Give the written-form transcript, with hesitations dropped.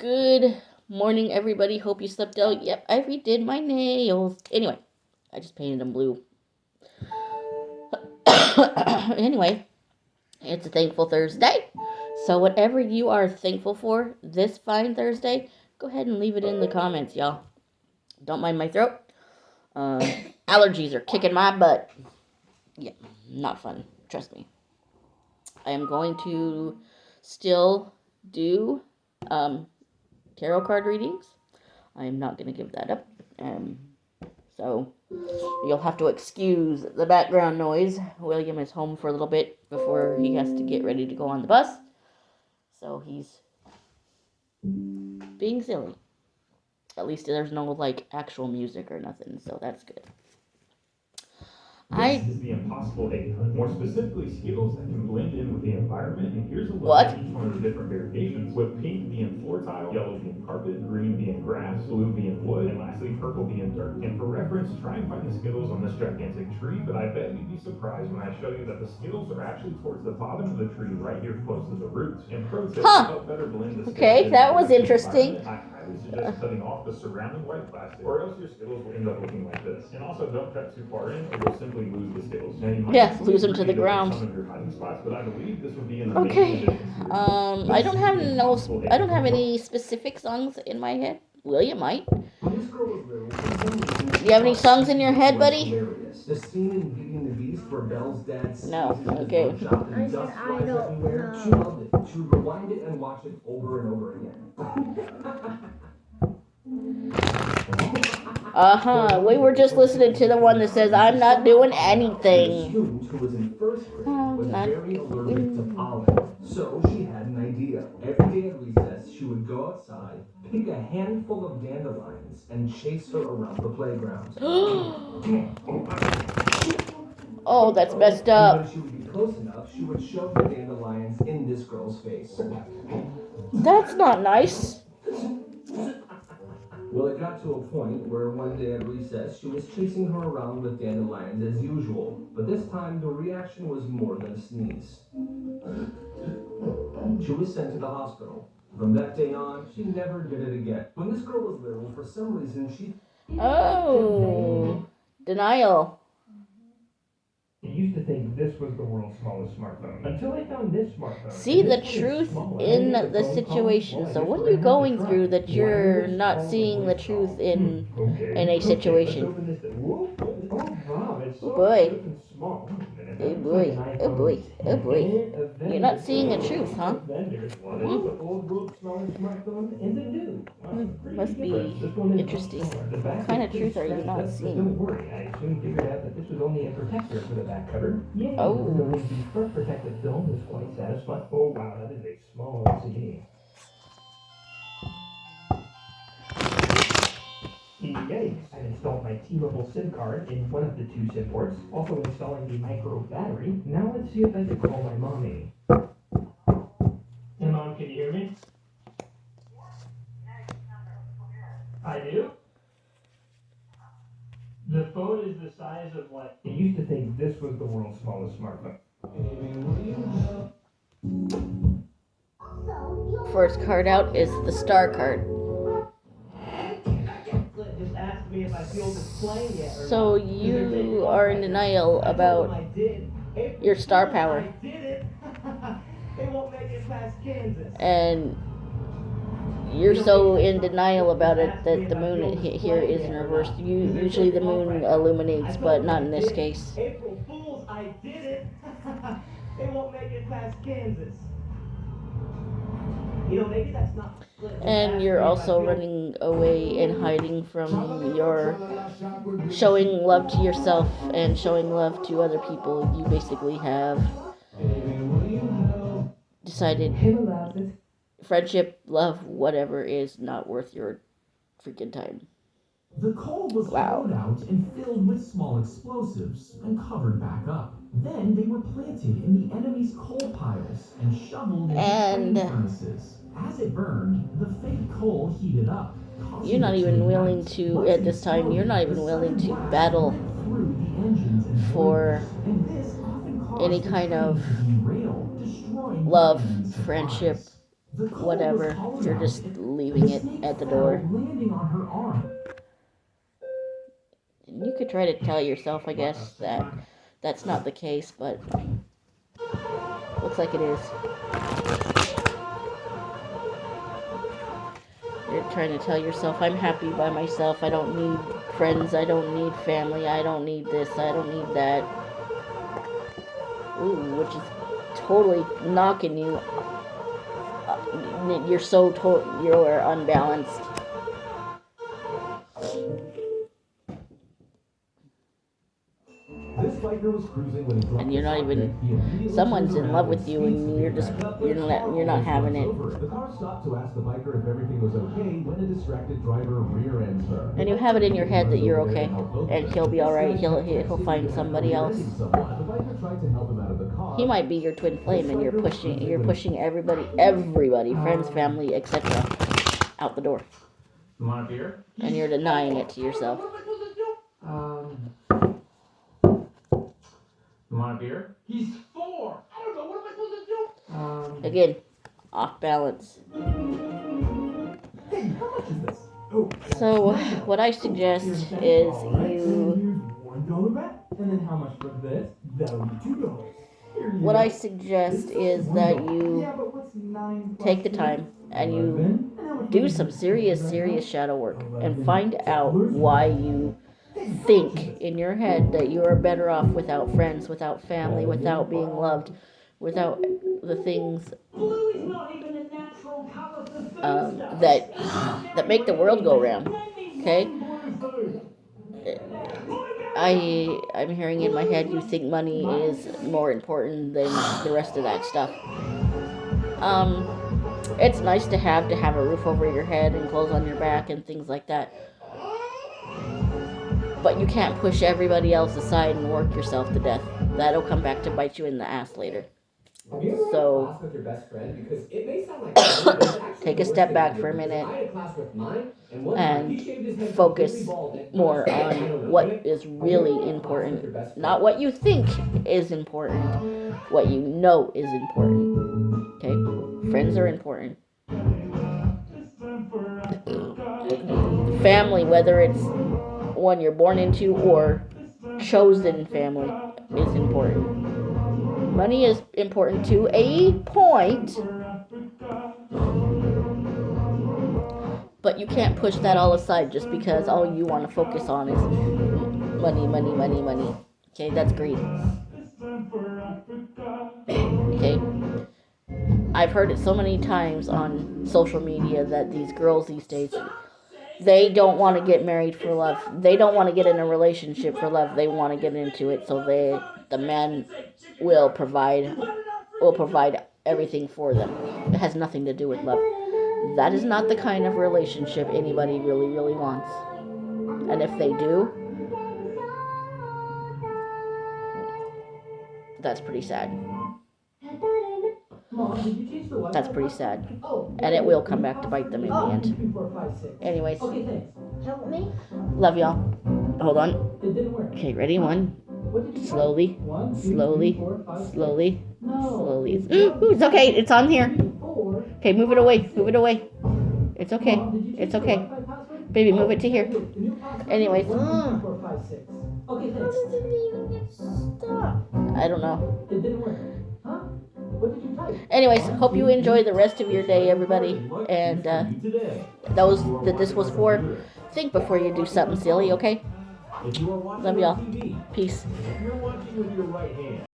Good morning, everybody. Hope you slept out. Yep, I redid my nails. Anyway, I just painted them blue. Anyway, it's a thankful Thursday. So whatever you are thankful for this fine Thursday, go ahead and leave it in the comments, y'all. Don't mind my throat. Allergies are kicking my butt. Yeah, not fun. Trust me. I am going to still do tarot card readings. I am not going to give that up. So you'll have to excuse the background noise. William is home for a little bit before he has to get ready to go on the bus. So he's being silly. At least there's no actual music or nothing, so that's good. This is the Impossible Egg Hunt. More specifically, Skittles that can blend in with the environment. And here's a look at each one of the different variations, with pink being floor tile, yellow being carpet, green being grass, blue being wood, and lastly purple being dirt. And for reference, try and find the Skittles on this gigantic tree, but I bet you'd be surprised when I show you that the Skittles are actually towards the bottom of the tree, right here close to the roots. And pro tip, to help better blend the Skittles. Okay, that was interesting. I highly suggest cutting off the surrounding white plastic, or else your Skittles will end up looking like this. And also, don't cut too far in, or you'll simply lose the Skittles. Lose them to the ground. Okay. I don't have any specific songs in my head. William might. Do you have any songs in your head, buddy? No. Okay. I don't know. She loved it. She would rewind it and watch it over and over again. We were just listening to the one that says, "I'm not doing anything." Student who was in first grade was very allergic to pollen, so she had an idea. Every day at recess, she would go outside, pick a handful of dandelions, and chase her around the playground. Oh, that's messed up. When she would be close enough, she would shove the dandelions in this girl's face. That's not nice. Well, it got to a point where one day at recess, she was chasing her around with dandelions as usual, but this time the reaction was more than a sneeze. She was sent to the hospital. From that day on, she never did it again. When this girl was little, for some reason, she... Oh, denial. I used to think this was the world's smallest smartphone until I found this smartphone. See the truth in the situation. So what are you going through that you're not seeing the truth in a situation? Oh boy. Oh boy. Oh boy. Oh boy. You're not seeing the truth, huh? Must be interesting. What kind of truth are you not seeing? Don't worry, I soon figured out that this was only a protector for the back cover. Yay! Oh. The front protective film is quite satisfying. Oh wow, that is a small LCD. Yikes! I've installed my T-Mobile SIM card in one of the two SIM ports, also installing the micro battery. Now let's see if I can call my mommy. Hey Mom, can you hear me? I do? The phone is the size of what? I used to think this was the world's smallest smartphone. First card out is the star card. So you are in denial about your star power. And you're so in denial about it that the moon here is in reverse. Usually the moon illuminates, but not in this case. April Fools, I did it. They won't make it past Kansas. You know, maybe that's not. And you're also running away and hiding from your showing love to yourself and showing love to other people. You basically have decided friendship, love, whatever is not worth your freaking time. The coal was blown out and filled with small explosives and covered back up. Then they were planted in the enemy's coal piles and shoveled into train furnaces. As it burned, the fake coal heated up. You're not even willing to, at this time, you're not even willing to battle for any kind of love, friendship, The cold whatever. was You're calling just out. leaving The it snake at the fell, door. landing on her arm. You could try to tell yourself, I guess, that that's not the case, but looks like it is. You're trying to tell yourself, I'm happy by myself. I don't need friends. I don't need family. I don't need this. I don't need that. Ooh, which is totally knocking you. You're unbalanced. This biker was cruising when he dropped And you're not his even. outfit. He immediately Someone's turned in around love with you, speed and you're speeding just back up. you're not having it. The car stopped to ask the biker if everything was okay when a distracted driver rear-ends her. And you have it in your head that you're okay, and he'll be all right. He'll find somebody else. The biker tried to help him out of the car. He might be your twin flame, and you're pushing everybody, friends, family, etc., out the door, You want a beer? and you're denying it to yourself. You want a beer? He's 4. I don't know. What am I supposed to do? Again, off balance. Hey, how much is this? Oh, So what I suggest is you. $1 back. And then how much for this? That would be $2. What I suggest is that you Yeah, but what's 9 plus take the 2? time and you do some serious shadow work and find out why you think in your head that you are better off without friends, without family, without being loved, without the things Blue is not even a natural color for food stuff. that make the world go round. Okay? I'm hearing in my head you think money is more important than the rest of that stuff. It's nice to have a roof over your head and clothes on your back and things like that. But you can't push everybody else aside and work yourself to death. That'll come back to bite you in the ass later. Have you ever So- had a class with your best friend? Because it may sound like fun, but it's actually Take a the step worst back thing for a to do. minute I had a class with mine, and one and time he shaved his head focus completely bald and- more I don't know, on what man. is Have you really ever had a class with important. your best friend? Not what you think is important, what you know is important. Okay? Friends are important. Family, whether it's one you're born into or chosen family, is important. Money is important to a point, but you can't push that all aside just because all you want to focus on is money, money, money, money. Okay, that's greed. Okay? I've heard it so many times on social media that these girls these days, they don't want to get married for love. They don't want to get in a relationship for love. They want to get into it so the man will provide everything for them. It has nothing to do with love. That is not the kind of relationship anybody really, really wants. And if they do, that's pretty sad. Mom, did you change the Wi-Fi That's pretty password? sad. Oh. And it will come back to bite them in the end. 2, 4, 5, 6. Anyways, Okay, thanks. Help me? love y'all. Hold on. It didn't work. Okay, ready? One. What did you try? Slowly. 1, 2, Slowly. 3, 4, 5, 6. Slowly. No. Slowly. Ooh, it's okay. It's on here. 4. Okay, move it away. Move it away. It's okay. Mom, did you change It's the okay. Wi-Fi password? Baby, move it to here. The new password? Anyways. 1, 2, 3, 4, 5, 6. Okay, thanks. I don't know. It didn't work. Huh? What did you type? Anyways, hope you enjoy the rest of your day, everybody. And Today. those that this was for, think before you do something silly, okay? If you are watching Love on y'all. TV, Peace. if you're watching with your right hand,